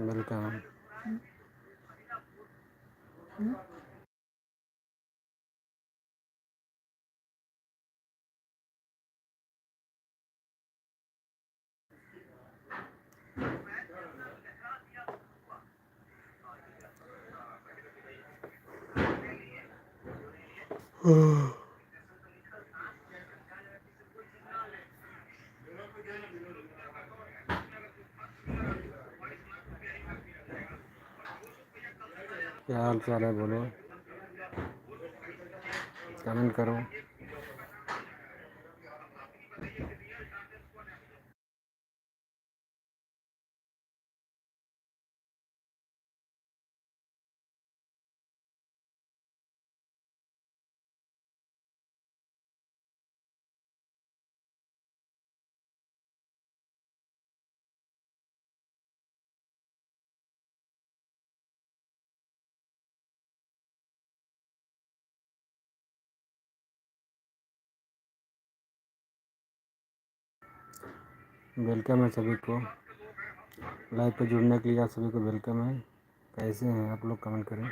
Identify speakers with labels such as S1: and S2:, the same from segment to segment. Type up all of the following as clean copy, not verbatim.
S1: Welcome. क्या हाल चाल है, बोलो, कमेंट करो। वेलकम है सभी को, लाइव पे जुड़ने के लिए आप सभी को वेलकम है। कैसे हैं आप लोग, कमेंट करें।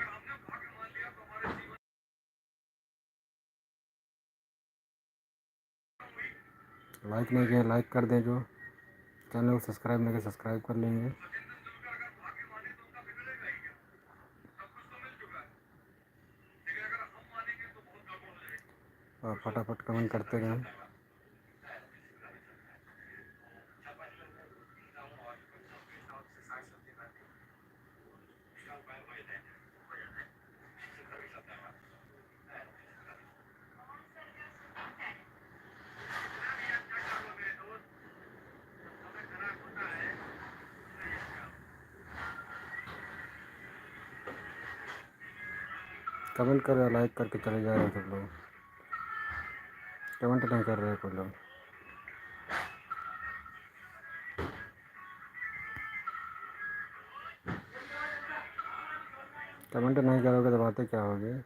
S1: लाइक नहीं किया लाइक कर दें, जो चैनल को सब्सक्राइब नहीं किया सब्सक्राइब कर लेंगे। और फटाफट कमेंट करते रहें। कमेंट कर रहे, लाइक करके चले जा रहे हैं सब लोग, कमेंट नहीं कर रहे कोई लोग। कमेंट नहीं करोगे तो बातें क्या होगी।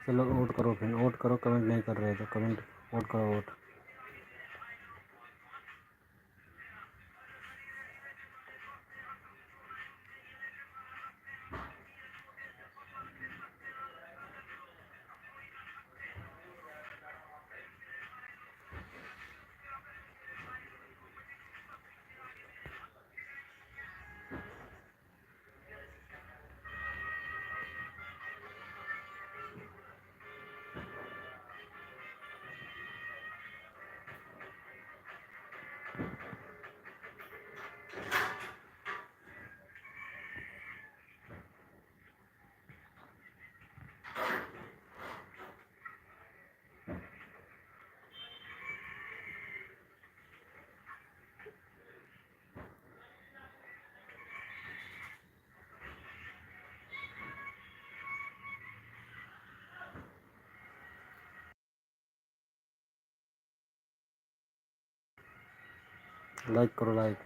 S1: चलो वोट करो, फिर वोट करो, कमेंट नहीं कर रहे तो कमेंट, वोट करो, वोट। लाइक करो, लाइक।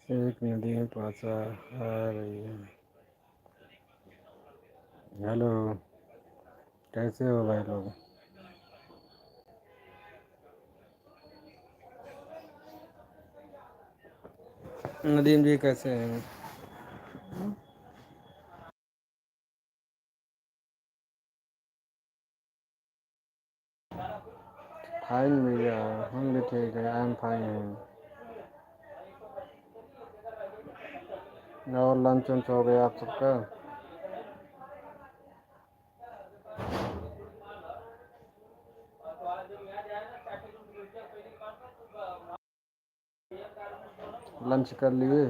S1: एक नदी में पासा आ रही है। हेलो, कैसे हो भाई लोग? नदीम जी कैसे हैं? फाइन भैया, हम भी ठीक है। I am fine. और लंच वंच हो गया आप सबका? लंच कर लिए?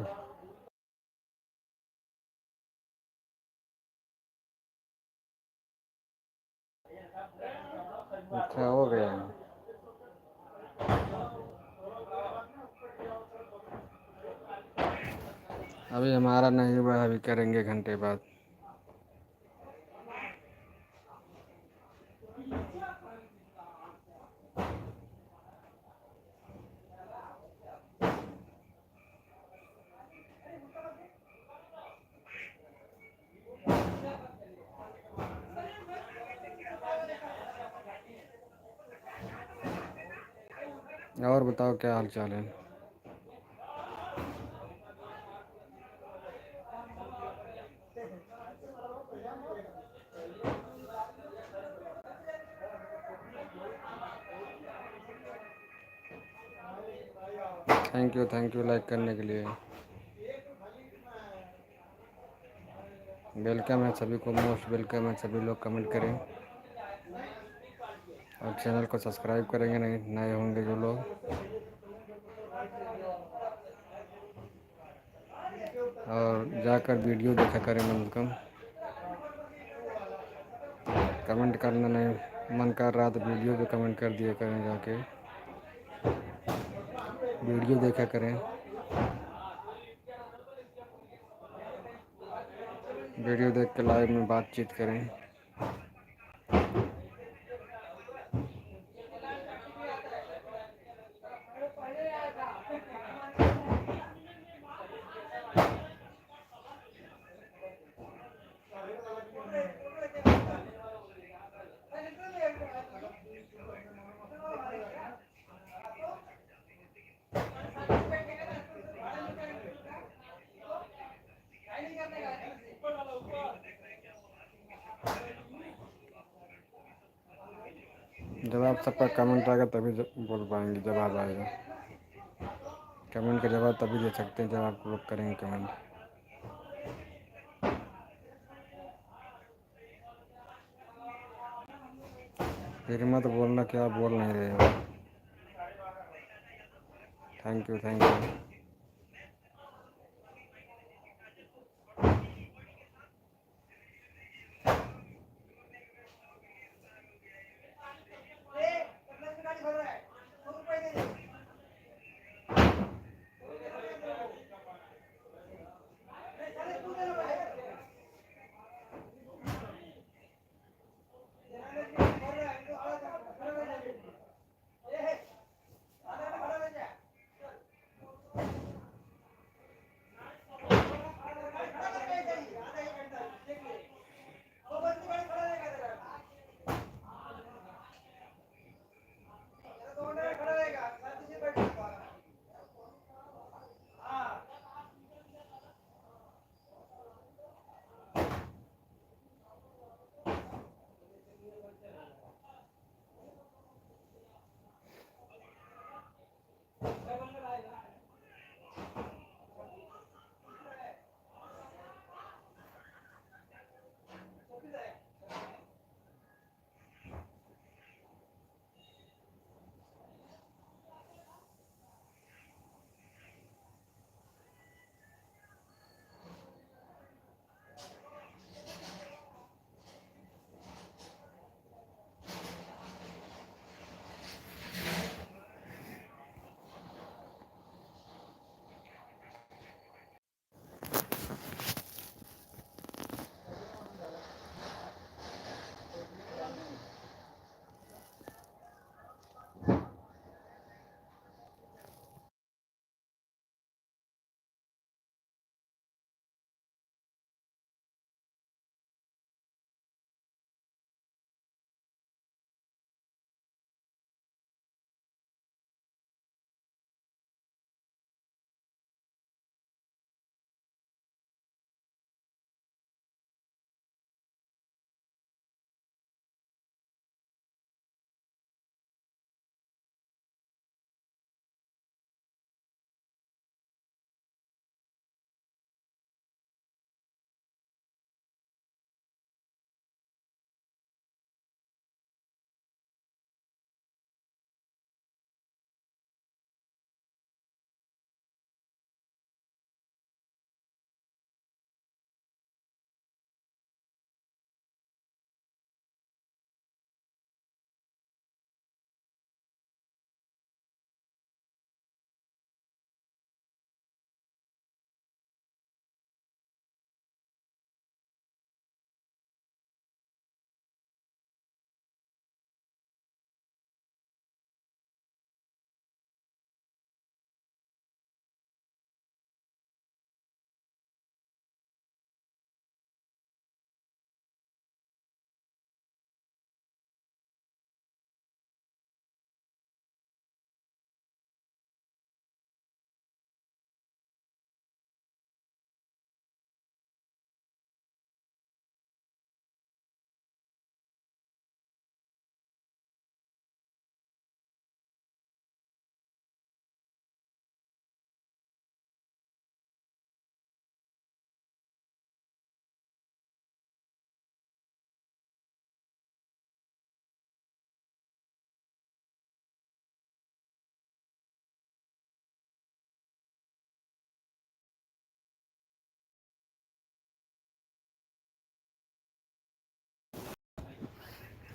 S1: अच्छा, हो गया। अभी हमारा नहीं हुआ, अभी करेंगे घंटे बाद। और बताओ, क्या हाल चाल है? थैंक यू लाइक करने के लिए। वेलकम है सभी को, मोस्ट वेलकम है। सभी लोग कमेंट करें और चैनल को सब्सक्राइब करेंगे, नहीं नए होंगे जो लोग। और जाकर वीडियो देखा करें कम से कम। कमेंट करना नहीं मन कर रहा तो वीडियो पे कमेंट कर दिया करें, जाके वीडियो देखा करें। वीडियो देख के लाइव में बातचीत करें। जब आप सबका कमेंट आएगा तभी बोल पाएंगे, जवाब आएगा। कमेंट का जवाब तभी दे सकते हैं जब आप लोग करेंगे कमेंट। फिर मत बोलना कि आप बोल नहीं रहे हो। Thank you, thank you.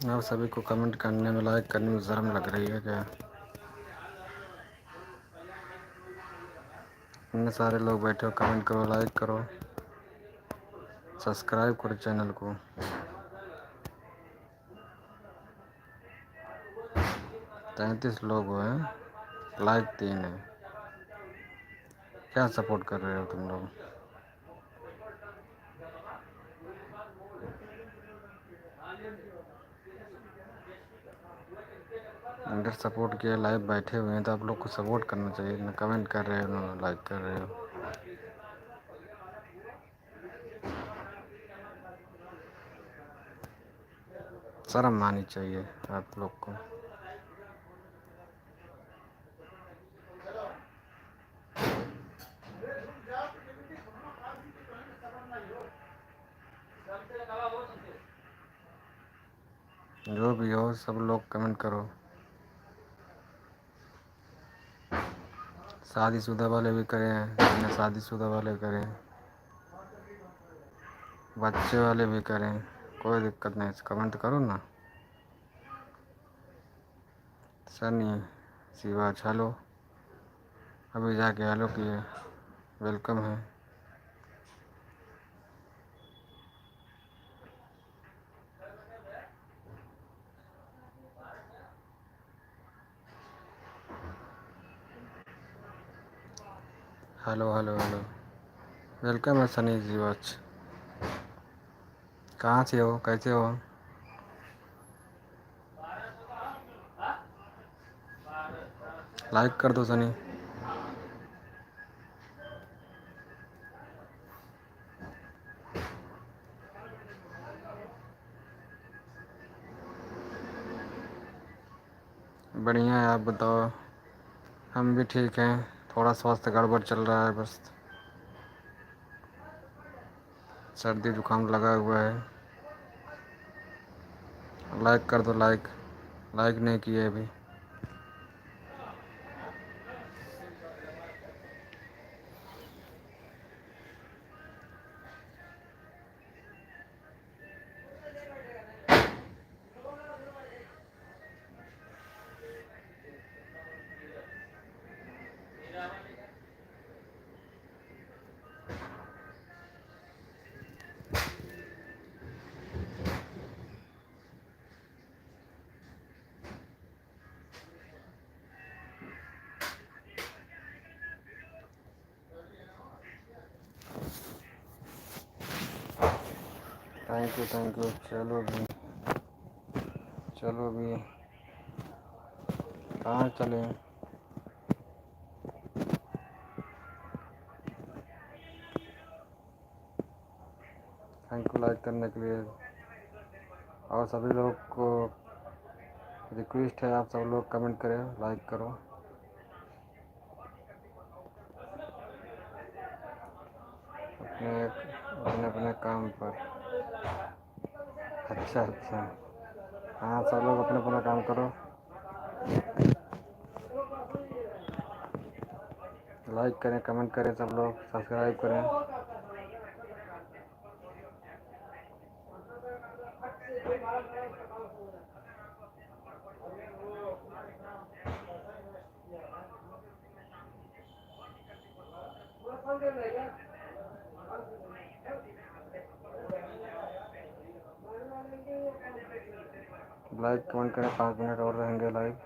S1: और सभी को कमेंट करने में, लाइक करने में शर्म लग रही है क्या? इतने सारे लोग बैठे हो, कमेंट करो, लाइक करो, सब्सक्राइब करो चैनल को। 33 लोग हुए हैं, लाइक 3 है। क्या सपोर्ट कर रहे हो तुम लोग? अंडर सपोर्ट किया, लाइव बैठे हुए हैं तो आप लोग को सपोर्ट करना चाहिए ना। कमेंट कर रहे हो ना लाइक कर रहे हो। शर्म आनी चाहिए आप लोग को। जो भी हो सब लोग कमेंट करो। शादीशुदा वाले भी करें, बिना शादीशुदा वाले करें, बच्चे वाले भी करें, कोई दिक्कत नहीं, कमेंट करो ना। सनी शिवा हेलो, अभी जाके हेलो किए, वेलकम है। हेलो हेलो हेलो, वेलकम है सनी जीवाच। कहाँ से हो, कैसे हो? लाइक कर दो सनी। बढ़िया है, आप बताओ? हम भी ठीक हैं, थोड़ा स्वास्थ्य गड़बड़ चल रहा है बस, सर्दी जुकाम लगा हुआ है। लाइक कर दो, लाइक लाइक नहीं किए अभी। Thank you thank you. चलो भी कहाँ चले? थैंक यू लाइक करने के लिए। और सभी लोग को रिक्वेस्ट है, आप सब लोग कमेंट करें, लाइक करो। अपने अपने अपने काम पर। अच्छा, हाँ सब लोग अपना अपना काम करो, लाइक करें, कमेंट करें, सब लोग सब्सक्राइब करें। लाइक कमेंट करें, 5 मिनट और रहेंगे लाइव।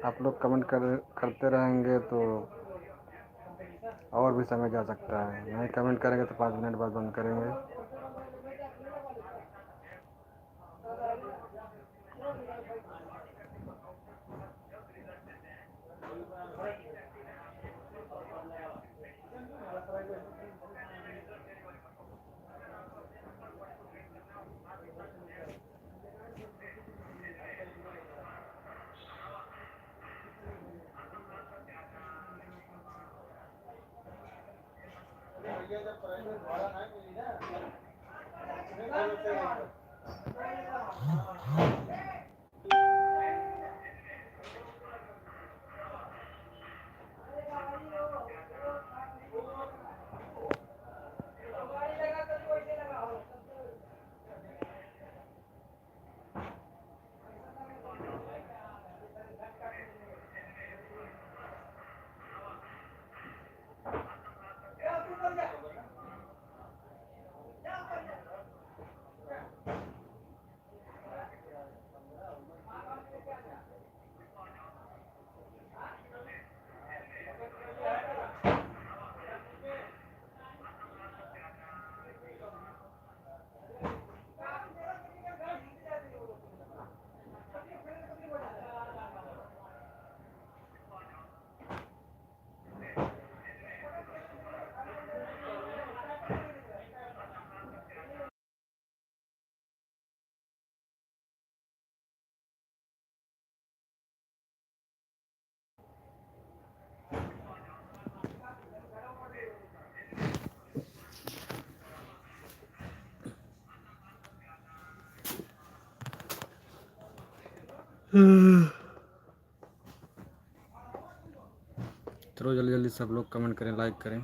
S1: आप लोग कमेंट करते रहेंगे तो और भी समय जा सकता है, नहीं कमेंट करेंगे तो 5 मिनट बाद बंद करेंगे। चलो जल्दी जल्दी सब लोग कमेंट करें, लाइक करें।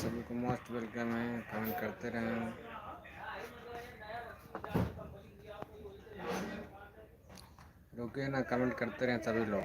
S1: सभी को मोस्ट वेलकम है, कमेंट करते रहें। रुके ना, कमेंट करते रहें सभी लोग।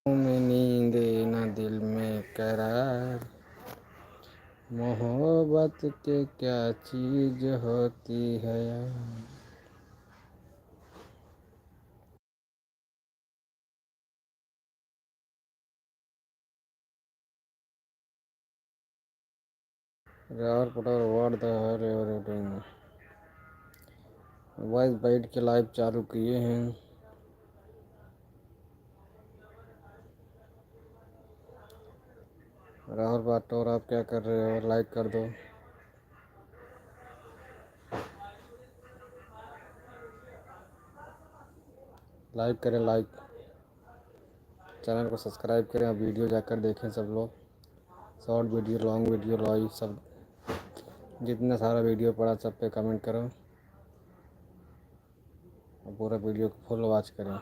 S1: में नींद न दिल में करार, मोहब्बत के क्या चीज होती है यार। Rahul Patwar what the hell you are doing. Voice बैठ के लाइव चालू किए हैं। राहुल राठौर आप क्या कर रहे हो, लाइक कर दो। लाइक करें, लाइक, चैनल को सब्सक्राइब करें। अब वीडियो जाकर देखें सब लोग, short video, long video, live, सब जितना सारा वीडियो पड़ा सब पे कमेंट करो और पूरा वीडियो को फुल वॉच करें।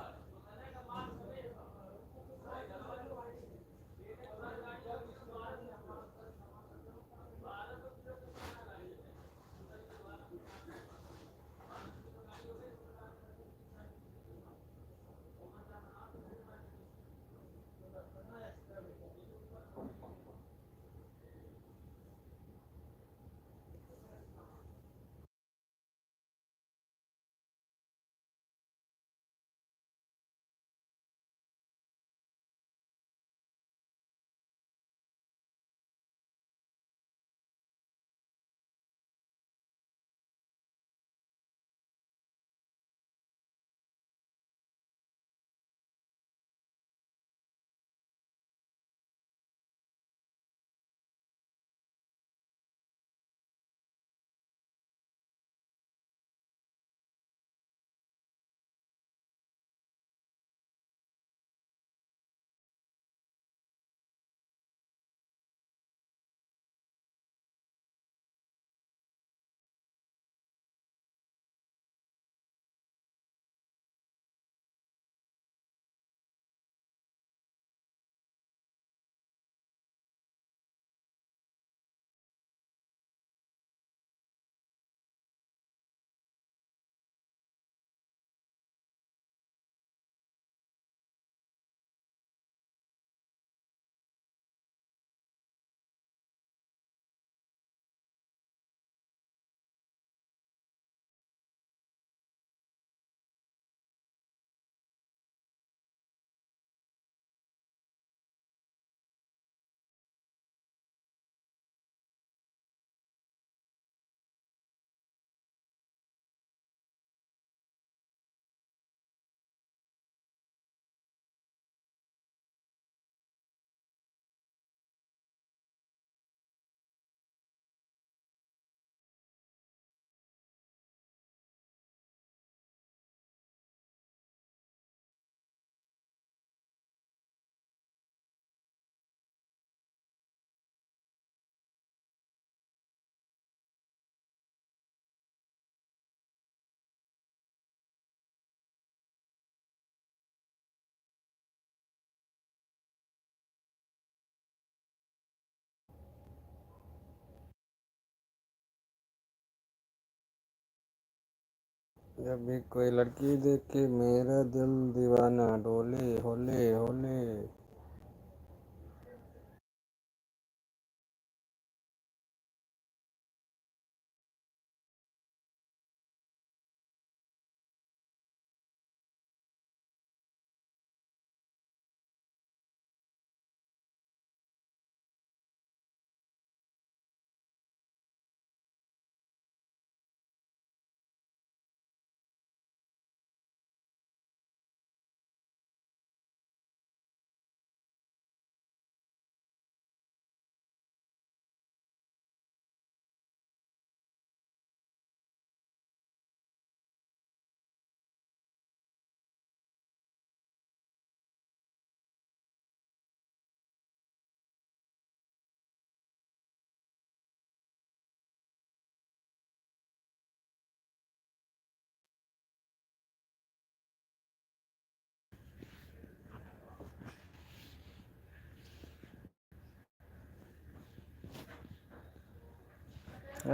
S1: जब भी कोई लड़की देखे मेरा दिल दीवाना डोले होले होले।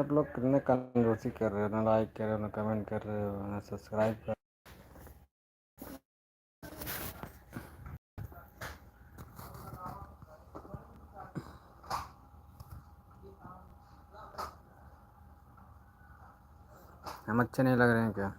S1: आप लोग कितने कंजूसी कर रहे हो, ना लाइक कर रहे हो, ना कमेंट कर रहे हो, ना सब्सक्राइब कर। हम अच्छे नहीं लग रहे हैं क्या?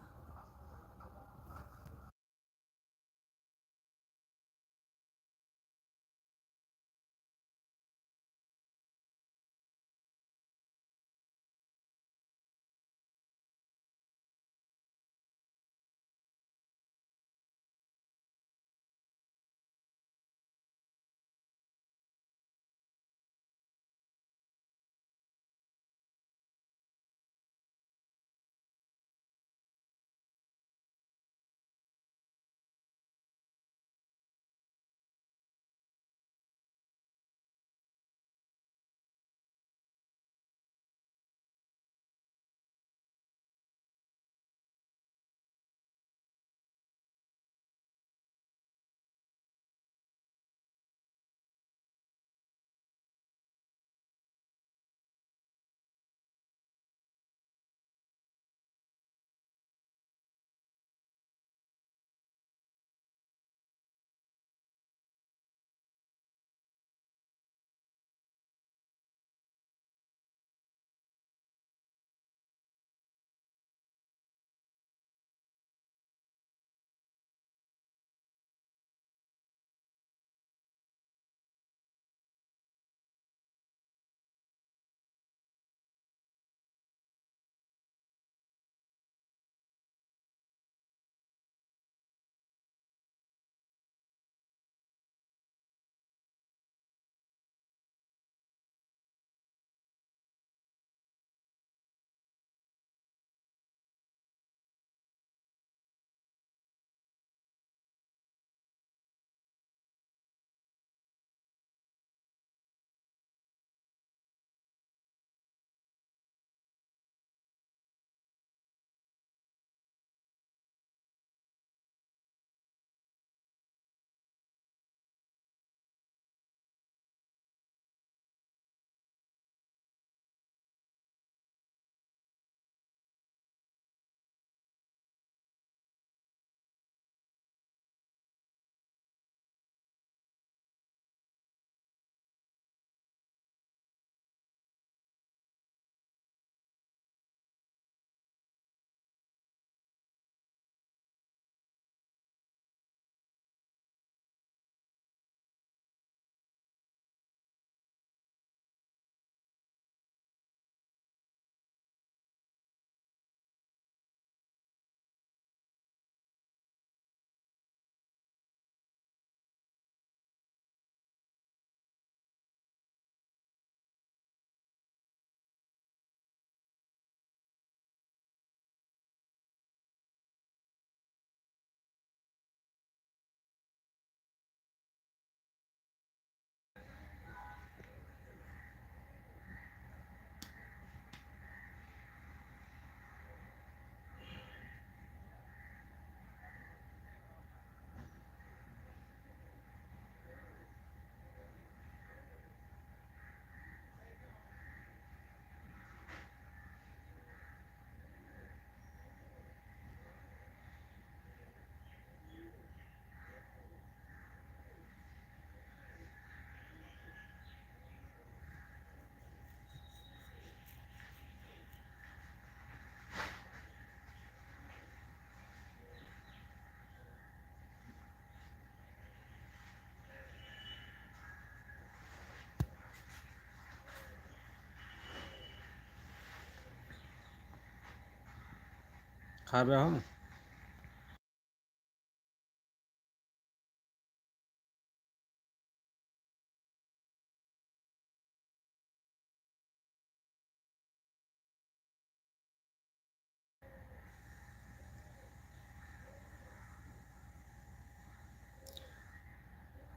S1: खाबे हम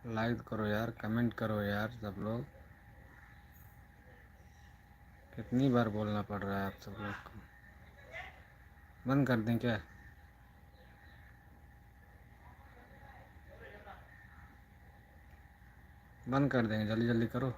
S1: लाइक करो यार, कमेंट करो यार सब लोग। कितनी बार बोलना पड़ रहा है आप सब लोग को। बंद कर दें क्या? बंद कर देंगे, जल्दी जल्दी करो।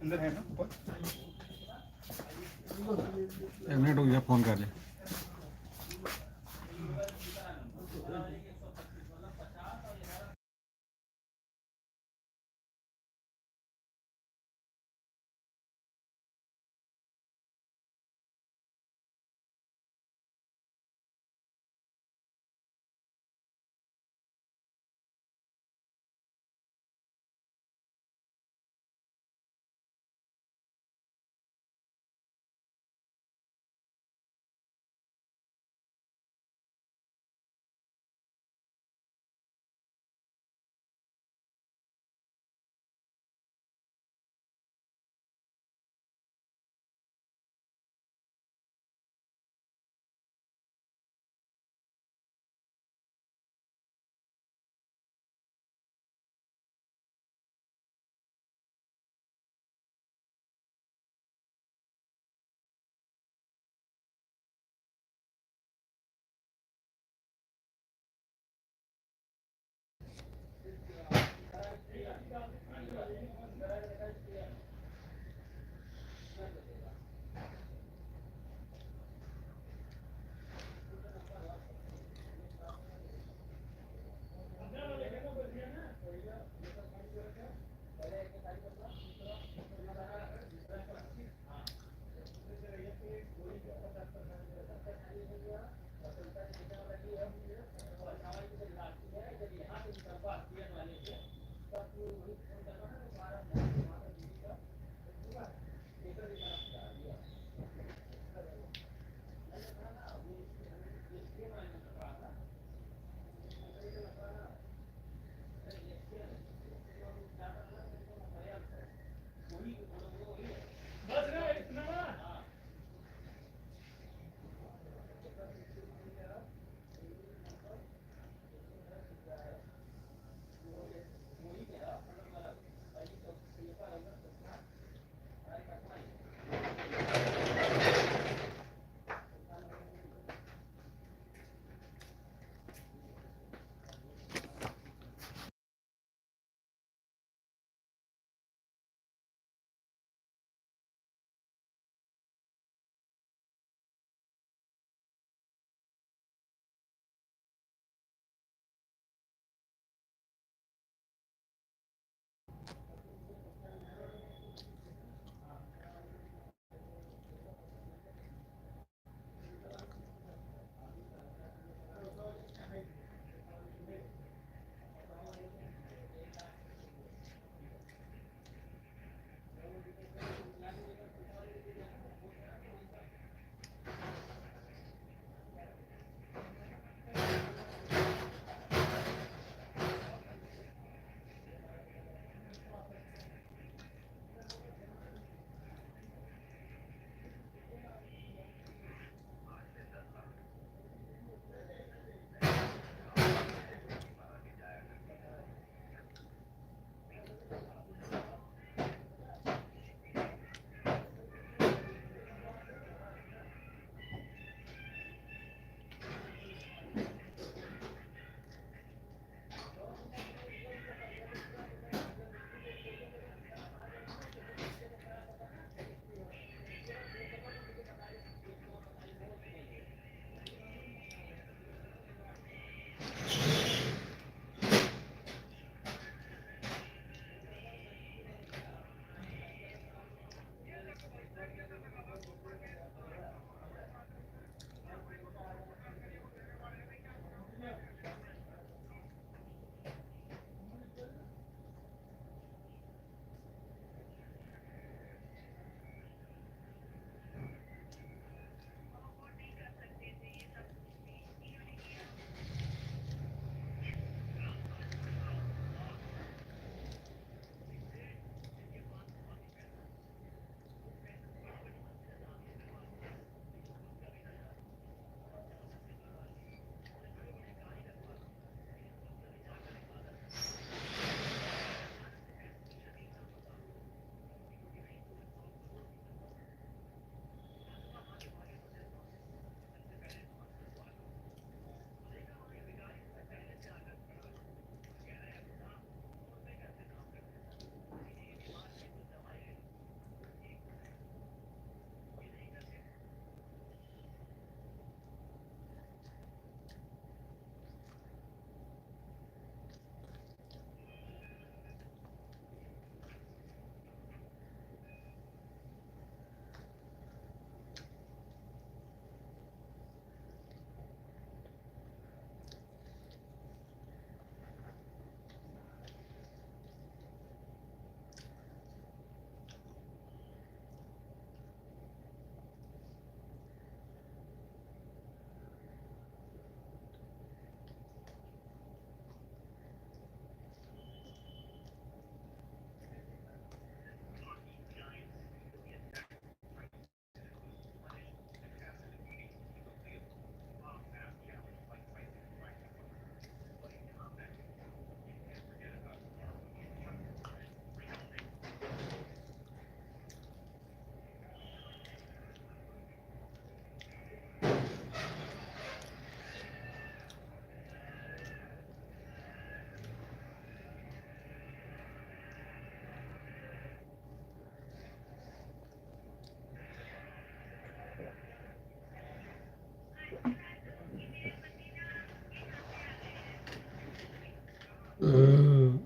S2: अंदर है ना ऊपर।
S1: 1 मिनट हो गया, फ़ोन कर ले। Mm.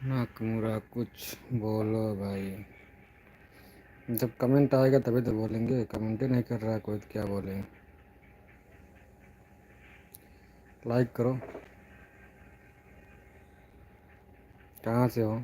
S1: नाकमुरा कुछ बोलो भाई। जब कमेंट आएगा तभी तो बोलेंगे, कमेंट ही नहीं कर रहा है कोई तो क्या बोलेंगे। लाइक करो। कहाँ से हो?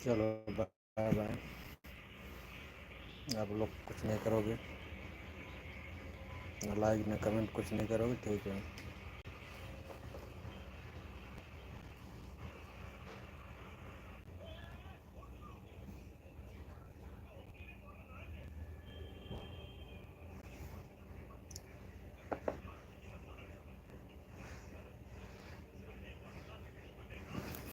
S1: चलो बाय बाय। आप लोग कुछ नहीं करोगे, ना लाइक ना कमेंट, कुछ नहीं करोगे, ठीक है।